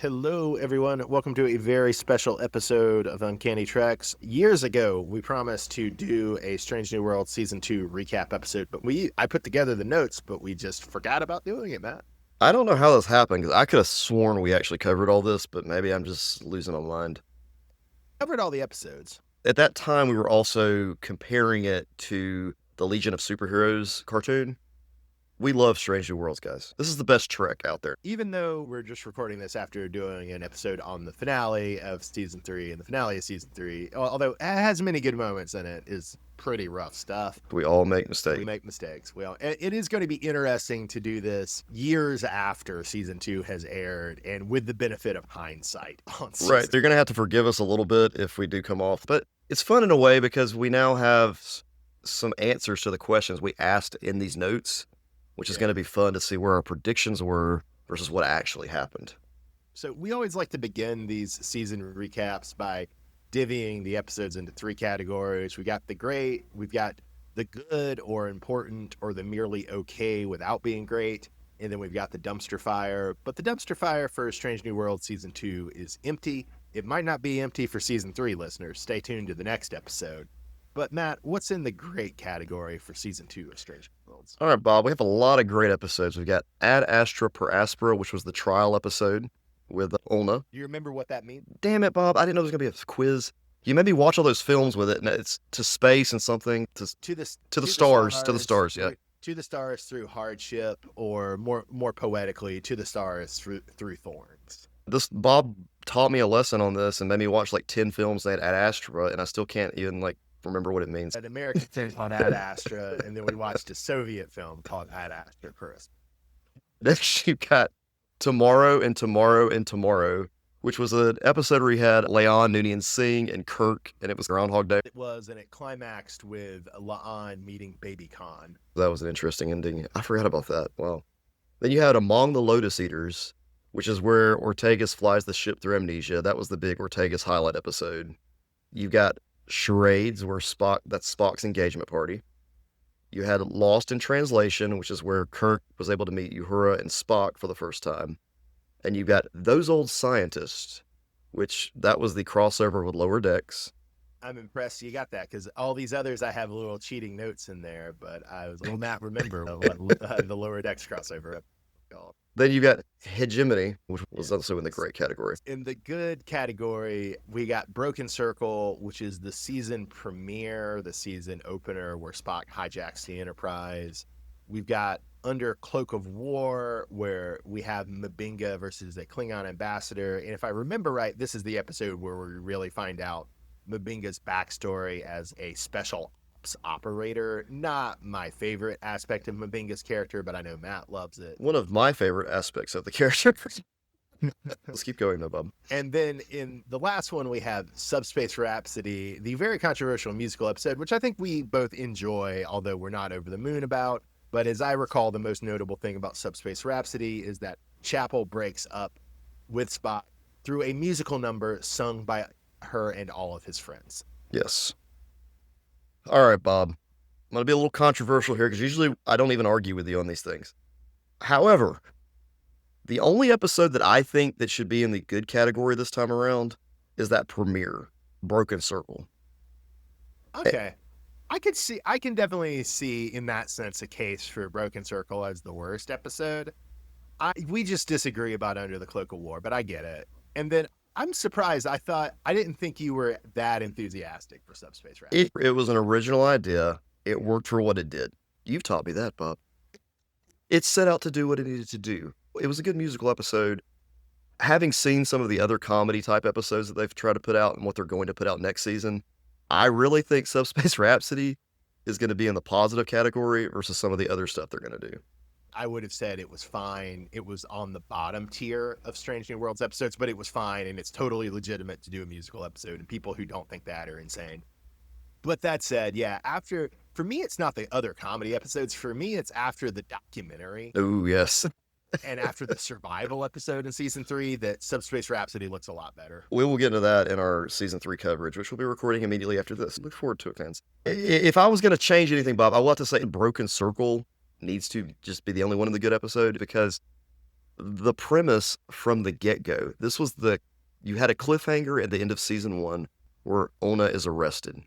Hello, everyone. Welcome to a very special episode of Uncanny Treks. Years ago, we promised to do a Strange New World Season 2 recap episode, but I put together the notes, but we just forgot about doing it, Matt. I don't know how this happened because I could have sworn we actually covered all this, but maybe I'm just losing my mind. Covered all the episodes. At that time, we were also comparing it to the Legion of Superheroes cartoon. We love Strange New Worlds, guys. This is the best Trek out there. Even though we're just recording this after doing an episode on the finale of Season 3, and the finale of Season 3, although it has many good moments in it, is pretty rough stuff. We all make mistakes. We make mistakes. It is going to be interesting to do this years after Season 2 has aired and with the benefit of hindsight on season. Right. They're going to have to forgive us a little bit if we do come off, but it's fun in a way because we now have some answers to the questions we asked in these notes, which is going to be fun to see where our predictions were versus what actually happened. So we always like to begin these season recaps by divvying the episodes into three categories. We got the great, we've got the good or important, or the merely okay without being great, and then we've got the dumpster fire. But the dumpster fire for Strange New World Season 2 is empty. It might not be empty for Season 3, listeners. Stay tuned to the next episode. But Matt, what's in the great category for Season 2 of Strange New Worlds? All right, Bob, we have a lot of great episodes. We've got Ad Astra per Aspera, which was the trial episode with Ulna. Do you remember what that means? Damn it, Bob. I didn't know there was going to be a quiz. You made me watch all those films with it, and it's to space and something, to the stars, yeah. To the stars through hardship, or more poetically, to the stars through thorns. Bob taught me a lesson on this and made me watch like 10 films at Ad Astra, and I still can't even remember what it means. An American film called Ad Astra, and then we watched a Soviet film called Ad Astra Paris. Next, you got Tomorrow and Tomorrow and Tomorrow, which was an episode where he had Leon, Noonien Singh, and Kirk, and it was Groundhog Day. It was, and it climaxed with La'an meeting Baby Khan. That was an interesting ending. I forgot about that. Wow. Then you had Among the Lotus Eaters, which is where Ortegas flies the ship through amnesia. That was the big Ortegas highlight episode. You got Charades, where that's Spock's engagement party. You had Lost in Translation, which is where Kirk was able to meet Uhura and Spock for the first time. And you got Those Old Scientists, which that was the crossover with Lower Decks. I'm impressed you got that, because all these others I have little cheating notes in there, but I will not remember what the Lower Decks crossover. Then you got Hegemony, which was also in the great category. In the good category, we got Broken Circle, which is the season premiere, the season opener, where Spock hijacks the Enterprise. We've got Under Cloak of War, where we have M'Benga versus a Klingon ambassador. And if I remember right, this is the episode where we really find out M'Benga's backstory as a special ops operator. Not my favorite aspect of M'Benga's character, but I know Matt loves it. One of my favorite aspects of the character. Let's keep going though, Bob. And then in the last one, we have Subspace Rhapsody, the very controversial musical episode, which I think we both enjoy, although we're not over the moon about. But as I recall, the most notable thing about Subspace Rhapsody is that Chapel breaks up with Spock through a musical number sung by her and all of his friends. Yes. All right, Bob. I'm going to be a little controversial here because usually I don't even argue with you on these things. However, the only episode that I think that should be in the good category this time around is that premiere, Broken Circle. Okay. I can definitely see in that sense a case for Broken Circle as the worst episode. We just disagree about Under the Cloak of War, but I get it. And then I'm surprised. I didn't think you were that enthusiastic for Subspace Rhapsody. It was an original idea. It worked for what it did. You've taught me that, Bob. It set out to do what it needed to do. It was a good musical episode. Having seen some of the other comedy type episodes that they've tried to put out and what they're going to put out next season, I really think Subspace Rhapsody is going to be in the positive category versus some of the other stuff they're going to do. I would have said it was fine. It was on the bottom tier of Strange New Worlds episodes, but it was fine, and it's totally legitimate to do a musical episode, and people who don't think that are insane. But that said, yeah, for me, it's not the other comedy episodes. For me, it's after the documentary. Oh, yes. And after the survival episode in season 3, that Subspace Rhapsody looks a lot better. We will get into that in our season 3 coverage, which we'll be recording immediately after this. Look forward to it, fans. If I was going to change anything, Bob, I will have to say Broken Circle needs to just be the only one in the good episode, because the premise from the get-go. You had a cliffhanger at the end of season 1 where Ona is arrested.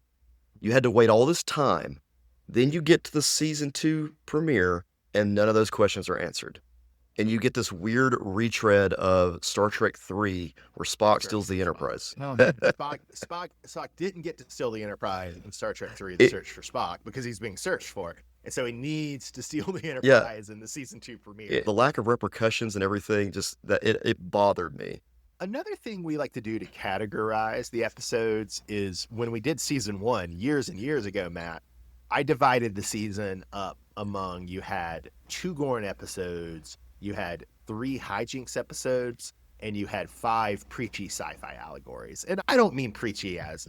You had to wait all this time. Then you get to the season 2 premiere, and none of those questions are answered. And you get this weird retread of Star Trek 3 where Spock Search steals for the Spock. Enterprise. No, Spock didn't get to steal the Enterprise in Star Trek 3, The It, Search for Spock, because he's being searched for. And so he needs to steal the yeah, Enterprise in the season 2 premiere. the lack of repercussions and everything, just that it bothered me. Another thing we like to do to categorize the episodes is when we did season 1 years and years ago, Matt, I divided the season up among, you had 2 Gorn episodes, you had 3 hijinks episodes, and you had 5 preachy sci-fi allegories. And I don't mean preachy as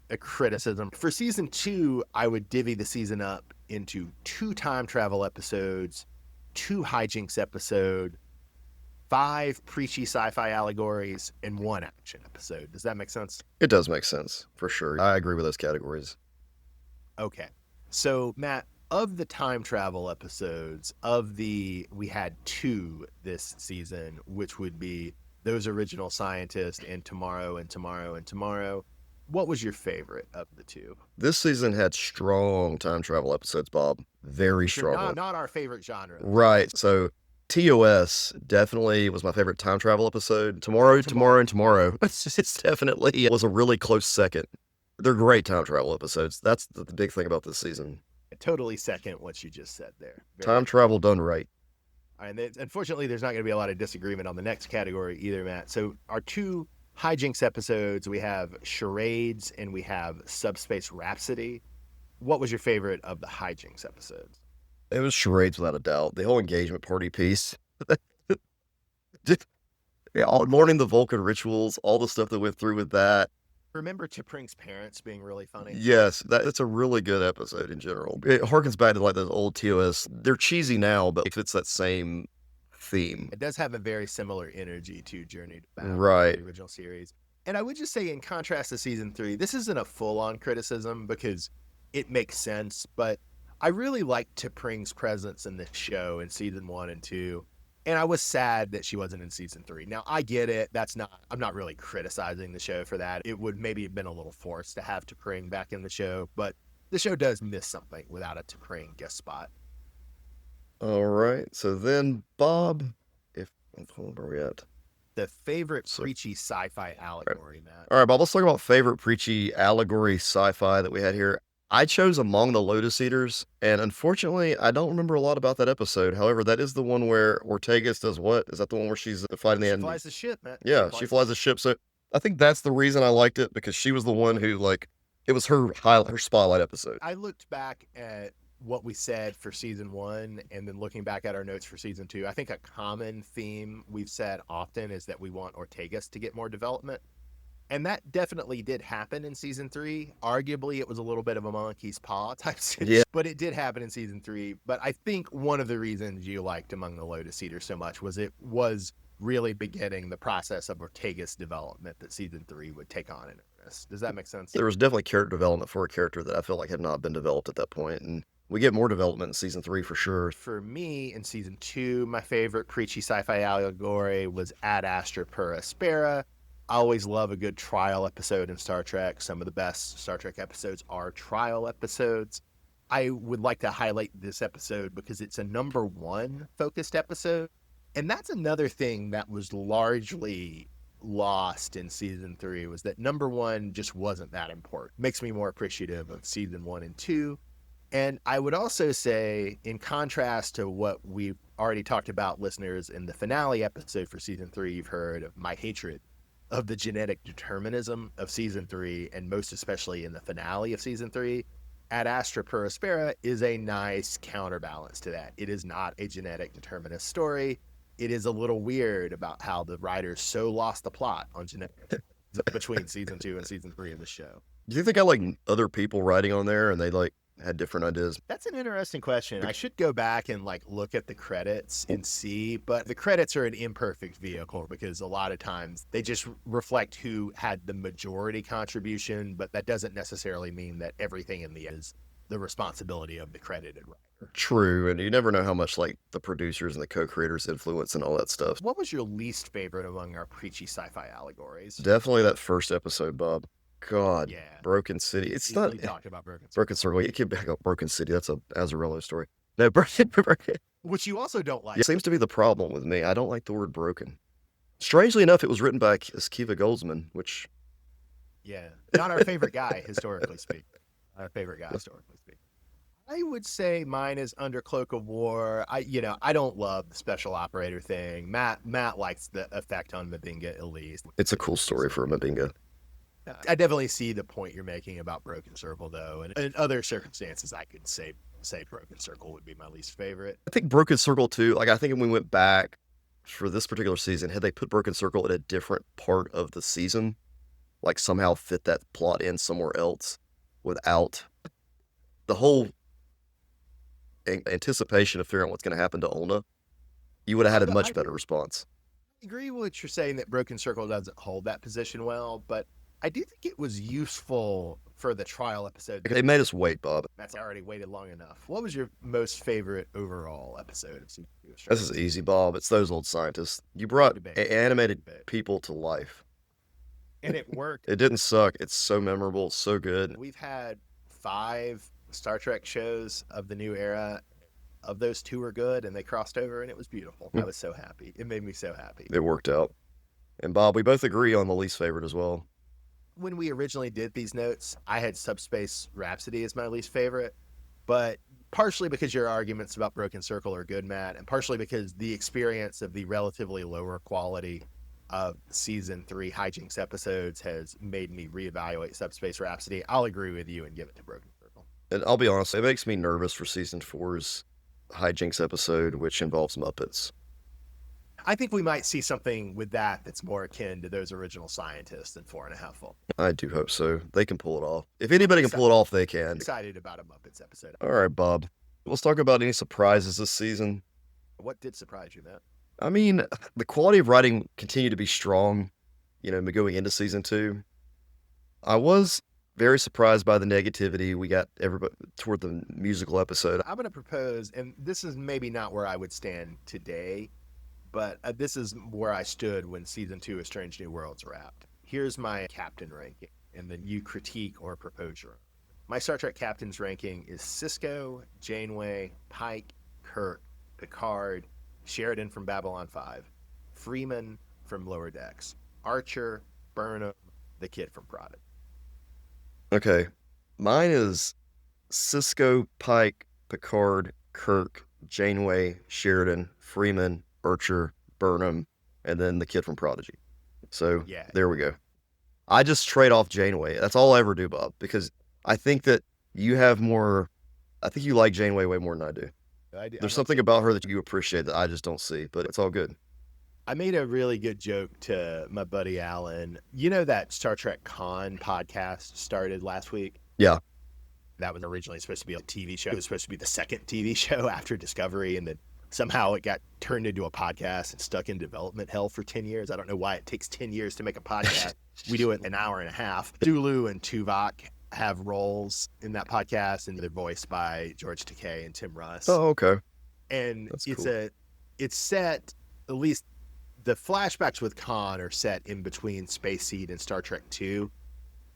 a criticism. For season 2, I would divvy the season up into 2 time travel episodes, 2 hijinks episode, 5 preachy sci-fi allegories, and 1 action episode. Does that make sense? It does make sense, for sure. I agree with those categories. Okay. So, Matt, of the time travel episodes, we had 2 this season, which would be Those Original Scientists and Tomorrow and Tomorrow and Tomorrow. What was your favorite of the 2? This season had strong time travel episodes, Bob. Very Sure, strong. not our favorite genre. Right. So TOS definitely was my favorite time travel episode. Tomorrow, and Tomorrow. It's definitely was a really close second. They're great time travel episodes. That's the big thing about this season. I totally second what you just said there. Time travel done right. And unfortunately, there's not going to be a lot of disagreement on the next category either, Matt. So our 2 hijinks episodes, we have Charades and we have Subspace Rhapsody. What was your favorite of the hijinks episodes? It was charades without a doubt. The whole engagement party piece. Yeah, learning the Vulcan rituals, all the stuff that went through with that. Remember T'Pring's parents being really funny? Yes, that's a really good episode in general. It harkens back to like those old TOS. They're cheesy now, but it's that same theme. It does have a very similar energy to Journey to Babel, Right. the original series. And I would just say, in contrast to season 3, this isn't a full-on criticism because it makes sense, but I really liked T'Pring's presence in this show in season 1 and 2. And I was sad that she wasn't in season 3. Now, I get it. I'm not really criticizing the show for that. It would maybe have been a little forced to have T'Pring back in the show, but the show does miss something without a T'Pring guest spot. All right. So then, Bob, hold on, where are we at? The favorite preachy sci-fi allegory, Matt. All right, Bob, let's talk about favorite preachy allegory sci-fi that we had here. I chose Among the Lotus Eaters, and unfortunately, I don't remember a lot about that episode. However, that is the one where Ortegas does what? Is that the one where she's fighting the She end? flies the ship, Matt. Yeah, she flies the ship. So I think that's the reason I liked it, because she was the one who, like, it was her spotlight episode. I looked back at what we said for season 1 and then looking back at our notes for season 2. I think a common theme we've said often is that we want Ortegas to get more development. And that definitely did happen in season 3. Arguably, it was a little bit of a monkey's paw type situation, but it did happen in season 3. But I think one of the reasons you liked Among the Lotus Eaters so much was it was really beginning the process of Ortega's development that season 3 would take on in earnest. Does that make sense? There was definitely character development for a character that I felt like had not been developed at that point, and we get more development in season 3 for sure. For me, in season 2, my favorite preachy sci-fi allegory was Ad Astra Per Aspera. I always love a good trial episode in Star Trek. Some of the best Star Trek episodes are trial episodes. I would like to highlight this episode because it's a number 1 focused episode. And that's another thing that was largely lost in season 3, was that number 1 just wasn't that important. Makes me more appreciative of season 1 and 2. And I would also say, in contrast to what we've already talked about, listeners, in the finale episode for season 3, you've heard of my hatred of the genetic determinism of season 3, and most especially in the finale of season 3. Ad Astra Per Aspera is a nice counterbalance to that. It is not a genetic determinist story. It is a little weird about how the writers so lost the plot on genetic between season 2 and season 3 of the show. Do you think they got like other people writing on there and they like had different ideas? That's an interesting question. I should go back and like look at the credits and see, but the credits are an imperfect vehicle because a lot of times they just reflect who had the majority contribution, but that doesn't necessarily mean that everything in the end is the responsibility of the credited writer. True, and you never know how much like the producers and the co-creators influence and all that stuff. What was your least favorite among our preachy sci-fi allegories? Definitely that first episode, Bob. God, Yeah, Broken City. It's not you talked about Broken Broken Circle, Circle. You can back up Broken City. That's a Azarello story. No, Broken. which you also don't Yeah, like. seems to be the problem with me. I don't like the word broken. Strangely enough, it was written by Kiva Goldsman, which Yeah, not our favorite guy historically speaking. Our favorite guy historically speaking. I would say mine is Under Cloak of War. I don't love the special operator thing. Matt likes the effect on Mabinga at least. it's a cool story for a Mabinga. I definitely see the point you're making about Broken Circle, though, and in other circumstances, I could say Broken Circle would be my least favorite. I think Broken Circle too. Like I think when we went back for this particular season, had they put Broken Circle in a different part of the season, like somehow fit that plot in somewhere else without the whole anticipation of figuring out what's going to happen to Ona, you would have had a much better response. Agree with what you're saying that Broken Circle doesn't hold that position well, but I do think it was useful for the trial episode. They made us wait, Bob. That's already waited long enough. What was your most favorite overall episode of season 2? This is easy, Bob. It's those old scientists. You brought animated people to life. And it worked. It didn't suck. It's so memorable, so good. We've had 5 Star Trek shows of the new era. Of those, 2 were good, and they crossed over, and it was beautiful. I was so happy. It made me so happy. It worked out. And Bob, we both agree on the least favorite as well. When we originally did these notes, I had Subspace Rhapsody as my least favorite, but partially because your arguments about Broken Circle are good, Matt, and partially because the experience of the relatively lower quality of season 3 hijinks episodes has made me reevaluate Subspace Rhapsody. I'll agree with you and give it to Broken Circle. And I'll be honest, it makes me nervous for season 4's hijinks episode, which involves Muppets. I think we might see something with that that's more akin to those original scientists than 4.5 Full. I do hope so. They can pull it off. If anybody can pull it off, they can. Excited about a Muppets episode. All right, Bob. Let's talk about any surprises this season. What did surprise you, Matt? I mean, the quality of writing continued to be strong, going into season 2. I was very surprised by the negativity we got everybody toward the musical episode. I'm going to propose, and this is maybe not where I would stand today, but this is where I stood when season 2 of Strange New Worlds wrapped. Here's my captain ranking, and then you critique or propose your own. My Star Trek captain's ranking is Sisko, Janeway, Pike, Kirk, Picard, Sheridan from Babylon 5, Freeman from Lower Decks, Archer, Burnham, the kid from Prodigy. Okay. Mine is Sisko, Pike, Picard, Kirk, Janeway, Sheridan, Freeman, Archer, Burnham, and then the kid from Prodigy. So There we go. I just trade off Janeway. That's all I ever do, Bob, because I think that you have more. I think you like Janeway way more than I do. There's something about her that you appreciate that I just don't see, but it's all good. I made a really good joke to my buddy Alan. You know that Star Trek Con podcast started last week? Yeah. That was originally supposed to be a TV show. It was supposed to be the second TV show after Discovery, and then somehow it got turned into a podcast and stuck in development hell for 10 years. I don't know why it takes 10 years to make a podcast. We do it in an hour and a half. Sulu and Tuvok have roles in that podcast, and they're voiced by George Takei and Tim Russ. Oh, okay. And That's it's cool. It's set, at least the flashbacks with Khan are set in between Space Seed and Star Trek 2,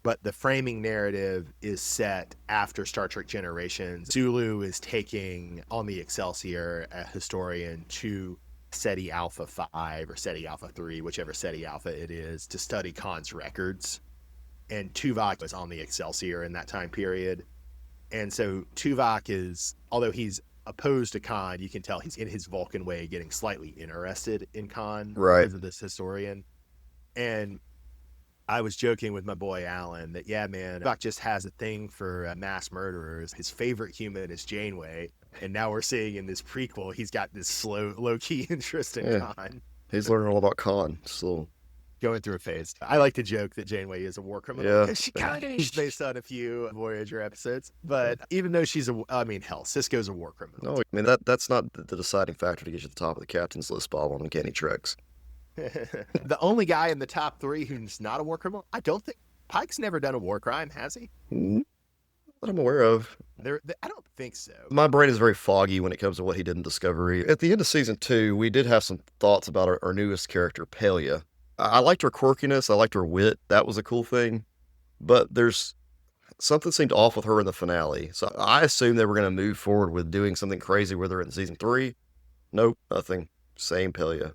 but the framing narrative is set after Star Trek Generations. Sulu is taking on the Excelsior, a historian, to SETI Alpha 5 or SETI Alpha 3, whichever SETI Alpha it is, to study Khan's records. And Tuvok was on the Excelsior in that time period. And so Tuvok is, although he's opposed to Khan, you can tell he's in his Vulcan way getting slightly interested in Khan because of this historian. And I was joking with my boy Alan that, yeah, man, Tuvok just has a thing for mass murderers. His favorite human is Janeway. And now we're seeing in this prequel, he's got this low-key interest in Khan. He's learning all about Khan. So going through a phase. I like to joke that Janeway is a war criminal because she kind of is based on a few Voyager episodes. But even though Sisko's a war criminal. No, I mean, that's not the deciding factor to get you to the top of the captain's list, Bob, on Uncanny Treks. The only guy in the top 3 who's not a war criminal, I don't think Pike's never done a war crime, has he? that I'm aware of. I don't think so. My brain is very foggy when it comes to what he did in Discovery. At the end of season 2, we did have some thoughts about our newest character, Pelia. I liked her quirkiness. I liked her wit. That was a cool thing. But there's something seemed off with her in the finale. So I assumed they were going to move forward with doing something crazy with her in season 3. Nope, nothing. Same Pelia.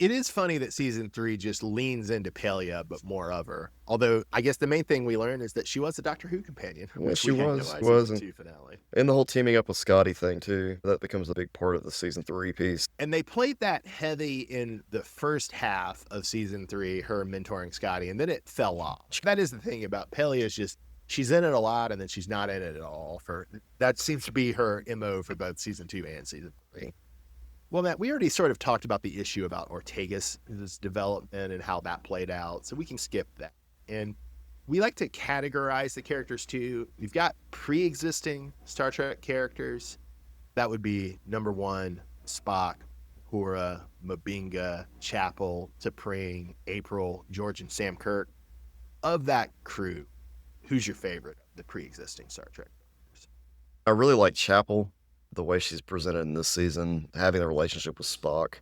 It is funny that season 3 just leans into Pelia, but more of her. Although I guess the main thing we learned is that she was a Doctor Who companion, Yeah, which she we had no was. She idea was. season 2 finale. And the whole teaming up with Scotty thing, too. That becomes a big part of the season 3 piece. And they played that heavy in the first half of season 3, her mentoring Scotty, and then it fell off. That is the thing about Pelia, is just she's in it a lot and then she's not in it at all. That seems to be her MO for both season 2 and season 3. Well, Matt, we already sort of talked about the issue about Ortega's development and how that played out, so we can skip that. And we like to categorize the characters too. We've got pre-existing Star Trek characters. That would be number 1, Spock, Uhura, Mabinga, Chapel, T'Pring, April, George, and Sam Kirk. Of that crew, who's your favorite of the pre-existing Star Trek characters? I really like Chapel. The way she's presented in this season, having a relationship with Spock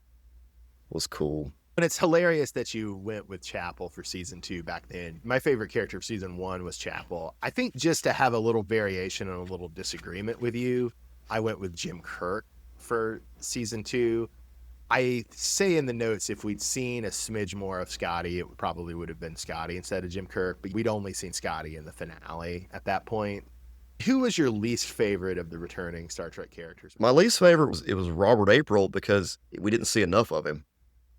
was cool. And it's hilarious that you went with Chapel for season 2 back then. My favorite character of season 1 was Chapel. I think just to have a little variation and a little disagreement with you, I went with Jim Kirk for season 2. I say in the notes, if we'd seen a smidge more of Scotty, it probably would have been Scotty instead of Jim Kirk, but we'd only seen Scotty in the finale at that point. Who was your least favorite of the returning Star Trek characters? My least favorite was Robert April because we didn't see enough of him.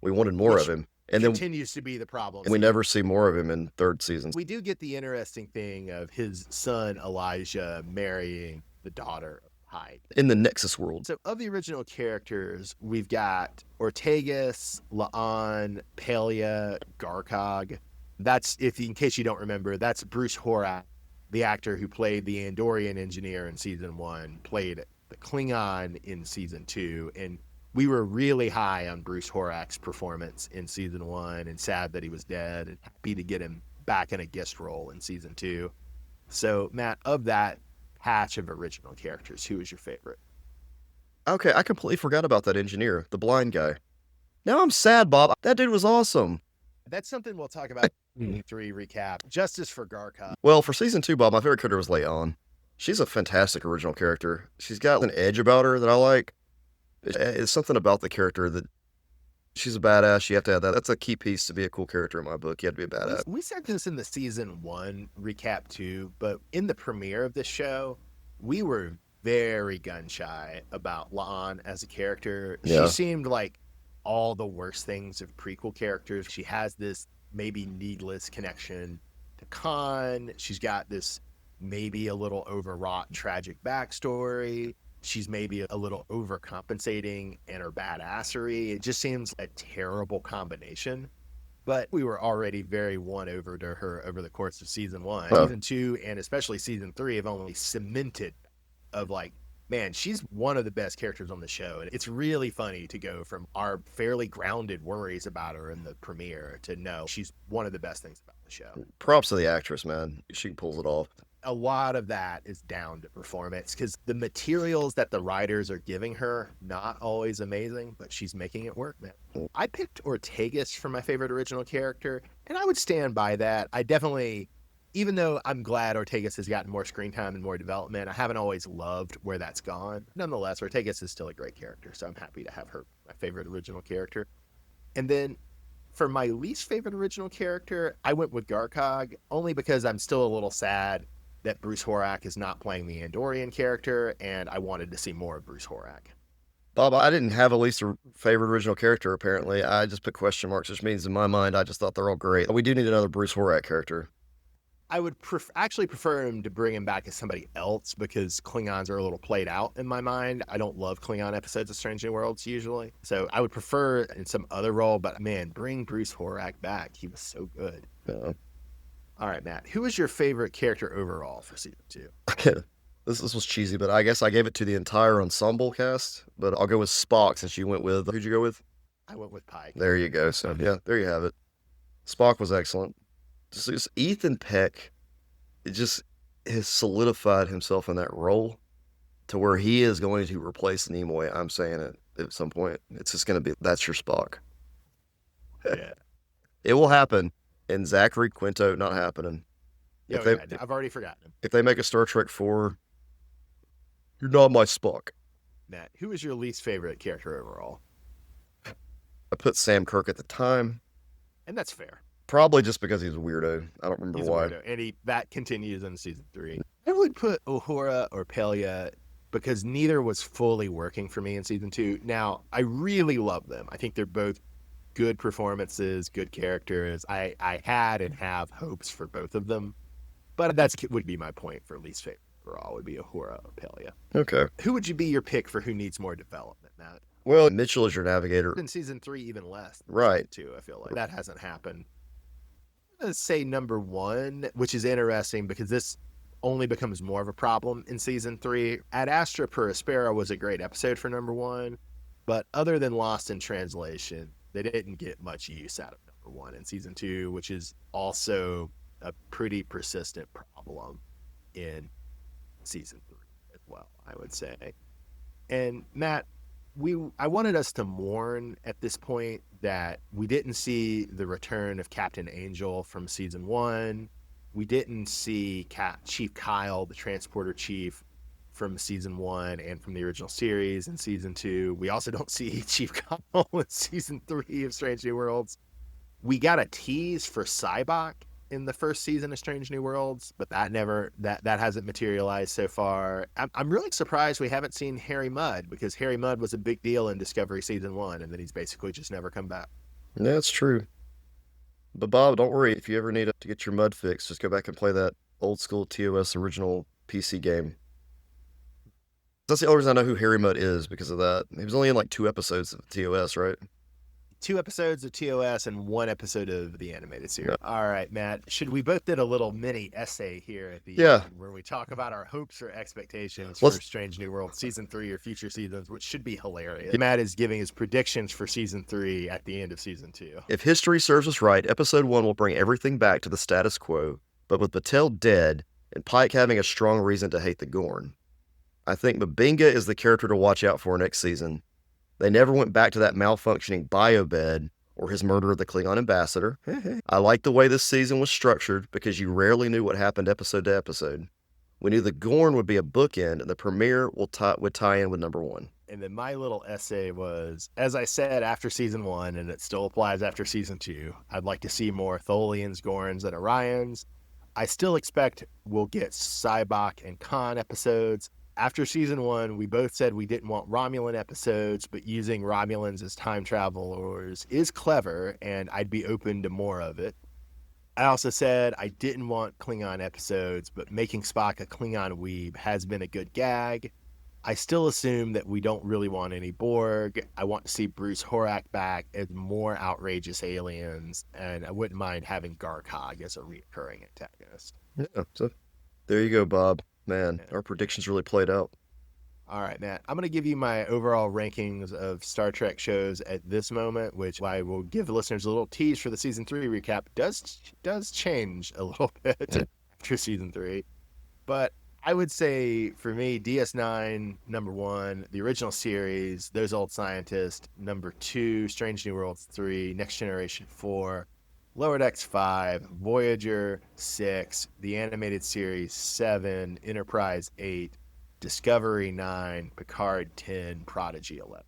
We wanted more of him. And then continues to be the problem. and we never see more of him in third season. We do get the interesting thing of his son Elijah marrying the daughter of Hyde In the Nexus world. So of the original characters, we've got Ortegas, La'an, Pelia, Garkog. That's, if in case you don't remember, that's Bruce Horak, the actor who played the Andorian engineer in season 1, played the Klingon in season 2, and we were really high on Bruce Horak's performance in season 1 and sad that he was dead and happy to get him back in a guest role in season 2. So, Matt, of that patch of original characters, who is your favorite? Okay, I completely forgot about that engineer, the blind guy. Now I'm sad, Bob. That dude was awesome. That's something we'll talk about in 3 recap. Justice for Garkov. Well, for season 2, Bob, my favorite character was Leon. She's a fantastic original character. She's got an edge about her that I like. It's something about the character that she's a badass. You have to have that. That's a key piece to be a cool character in my book. You have to be a badass. We said this in the season 1 recap too, but in the premiere of this show, we were very gun shy about La'an as a character. Yeah. She seemed like all the worst things of prequel characters. She has this maybe needless connection to Khan. She's got this maybe a little overwrought tragic backstory. She's maybe a little overcompensating in her badassery. It just seems a terrible combination. But we were already very won over to her over the course of season 1. Season 2 and especially season 3 have only cemented of like, man, she's one of the best characters on the show. And it's really funny to go from our fairly grounded worries about her in the premiere to no, she's one of the best things about the show. Props to the actress, man. She pulls it off. A lot of that is down to performance because the materials that the writers are giving her, not always amazing, but she's making it work, man. I picked Ortegas for my favorite original character, and I would stand by that. I definitely, even though I'm glad Ortegas has gotten more screen time and more development, I haven't always loved where that's gone. Nonetheless, Ortegas is still a great character, so I'm happy to have her my favorite original character. And then for my least favorite original character, I went with Garkog, only because I'm still a little sad that Bruce Horak is not playing the Andorian character, and I wanted to see more of Bruce Horak. Bob, I didn't have a least favorite original character, apparently. I just put question marks, which means in my mind, I just thought they're all great. We do need another Bruce Horak character. I would actually prefer him to bring him back as somebody else because Klingons are a little played out in my mind. I don't love Klingon episodes of Strange New Worlds usually. So I would prefer in some other role, but man, bring Bruce Horak back. He was so good. Yeah. All right, Matt, who was your favorite character overall for season 2? This was cheesy, but I guess I gave it to the entire ensemble cast. But I'll go with Spock since you went with. Who'd you go with? I went with Pike. There you go. So, yeah, there you have it. Spock was excellent. Just Ethan Peck, has solidified himself in that role to where he is going to replace Nimoy. I'm saying it at some point. It's just going to be that's your Spock. Yeah. It will happen. And Zachary Quinto not happening. If Oh, they yeah. I've already forgotten him. if they make a Star Trek 4, you're not my Spock. Matt, who is your least favorite character overall? I put Sam Kirk at the time, And that's fair. probably just because he's a weirdo. I don't remember He's a why. weirdo. And that continues in season 3. I would put Uhura or Pelia because neither was fully working for me in season 2. Now, I really love them. I think they're both good performances, good characters. I had and have hopes for both of them. But that would be my point for least favorite overall would be Uhura or Pelia. Okay. Who would you be your pick for who needs more development, Matt? Well, Mitchell is your navigator. In season 3, even less. Right. Season 2, I feel like that hasn't happened. Let's say number 1, which is interesting because this only becomes more of a problem in season 3. Ad Astra per Aspera was a great episode for number 1, but other than Lost in Translation, they didn't get much use out of number 1 in season 2, which is also a pretty persistent problem in season 3 as well, I would say. And Matt, I wanted us to mourn at this point that we didn't see the return of Captain Angel from season 1. We didn't see Chief Kyle, the transporter chief, from season 1 and from the original series in season 2. We also don't see Chief Kyle in season 3 of Strange New Worlds. We got a tease for Cybok in the first season of Strange New Worlds, but that hasn't materialized so far. I'm really surprised we haven't seen Harry Mudd because Harry Mudd was a big deal in Discovery season 1, and then he's basically just never come back. Yeah, that's true. But Bob, don't worry. If you ever need to get your mud fixed, just go back and play that old school TOS original PC game. That's the only reason I know who Harry Mudd is because of that. He was only in like 2 episodes of TOS, right? 2 episodes of TOS and 1 episode of the animated series. Yeah. All right, Matt. Should we both did a little mini essay here at the Yeah. end where we talk about our hopes or expectations for Strange New World season 3 or future seasons, which should be hilarious. Matt is giving his predictions for season 3 at the end of season 2. If history serves us right, episode 1 will bring everything back to the status quo, but with Patel dead and Pike having a strong reason to hate the Gorn. I think Mbinga is the character to watch out for next season. They never went back to that malfunctioning biobed or his murder of the Klingon ambassador. I like the way this season was structured because you rarely knew what happened episode to episode. We knew the Gorn would be a bookend and the premiere would tie in with number 1. And then my little essay was, as I said after season 1, and it still applies after season 2, I'd like to see more Tholians, Gorns, and Orions. I still expect we'll get Cybok and Khan episodes. After season 1, we both said we didn't want Romulan episodes, but using Romulans as time travelers is clever, and I'd be open to more of it. I also said I didn't want Klingon episodes, but making Spock a Klingon weeb has been a good gag. I still assume that we don't really want any Borg. I want to see Bruce Horak back as more outrageous aliens, and I wouldn't mind having Garkog as a recurring antagonist. Yeah, so there you go, Bob. Man, our predictions really played out. All right, Matt. I'm going to give you my overall rankings of Star Trek shows at this moment, which I will give listeners a little tease for the season 3 recap. Does change a little bit after season 3. But I would say for me, DS9, number 1, the original series, Those Old Scientists, number 2, Strange New Worlds 3, Next Generation 4, Lower Decks 5, Voyager 6, the animated series 7, Enterprise 8, Discovery 9, Picard 10, Prodigy 11.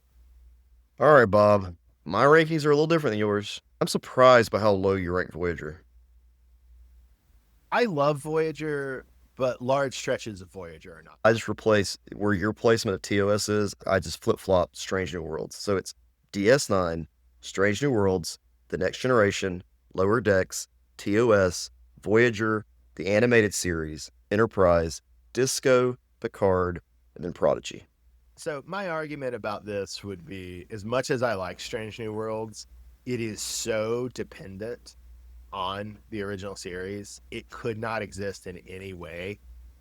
All right, Bob. My rankings are a little different than yours. I'm surprised by how low you rank Voyager. I love Voyager, but large stretches of Voyager are not. I just replace where your placement of TOS is, I just flip-flop Strange New Worlds. So it's DS9, Strange New Worlds, The Next Generation, Lower Decks, TOS, Voyager, the animated series, Enterprise, Disco, Picard, and then Prodigy. So my argument about this would be, as much as I like Strange New Worlds, it is so dependent on the original series. It could not exist in any way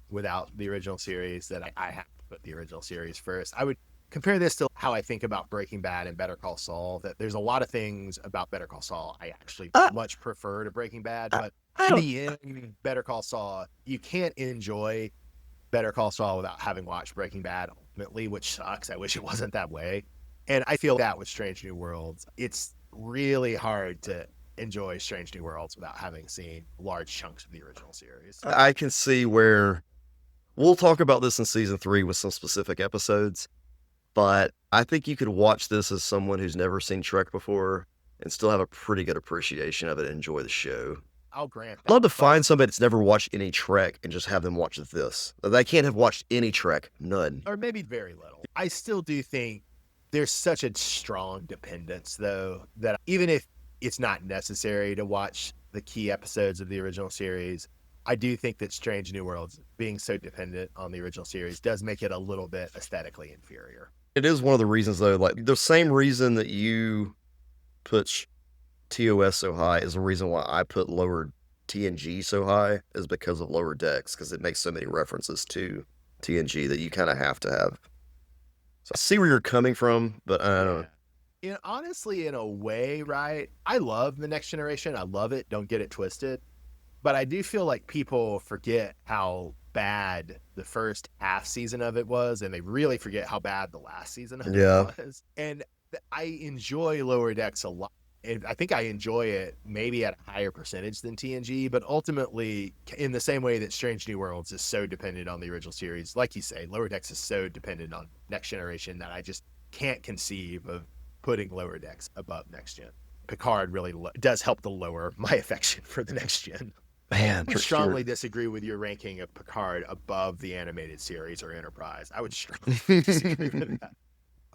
without the original series that I have to put the original series first. compare this to how I think about Breaking Bad and Better Call Saul, that there's a lot of things about Better Call Saul I actually I, much prefer to Breaking Bad, I, but I in don't. the end, Better Call Saul, you can't enjoy Better Call Saul without having watched Breaking Bad ultimately, which sucks. I wish it wasn't that way. And I feel that with Strange New Worlds, it's really hard to enjoy Strange New Worlds without having seen large chunks of the original series. I can see where we'll talk about this in season 3 with some specific episodes, but I think you could watch this as someone who's never seen Trek before and still have a pretty good appreciation of it and enjoy the show. I'll grant I'd love that. to But find somebody that's never watched any Trek and just have them watch this. They can't have watched any Trek, none. or maybe very little. I still do think there's such a strong dependence, though, that even if it's not necessary to watch the key episodes of the original series, I do think that Strange New Worlds, being so dependent on the original series, does make it a little bit aesthetically inferior. It is one of the reasons, though, like the same reason that you put TOS so high is the reason why I put lower TNG so high is because of lower decks, because it makes so many references to TNG that you kind of have to have. So I see where you're coming from, but I don't Yeah. know. Honestly, in a way, right? I love the next generation. I love it. Don't get it twisted. But I do feel like people forget how bad the first half season of it was, and they really forget how bad the last season of it Yeah. was. And I enjoy Lower Decks a lot. And I think I enjoy it maybe at a higher percentage than TNG, but ultimately, in the same way that Strange New Worlds is so dependent on the original series, like you say, Lower Decks is so dependent on Next Generation that I just can't conceive of putting Lower Decks above Next Gen. Picard really does help to lower my affection for the Next Gen. Man, I would strongly disagree with your ranking of Picard above the animated series or Enterprise. I would strongly disagree with that.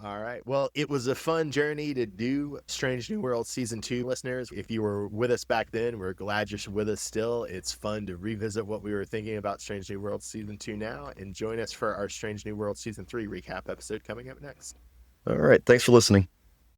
All right. Well, it was a fun journey to do Strange New World Season 2, listeners. If you were with us back then, we're glad you're with us still. It's fun to revisit what we were thinking about Strange New World Season 2 now, and join us for our Strange New World Season 3 recap episode coming up next. All right. Thanks for listening.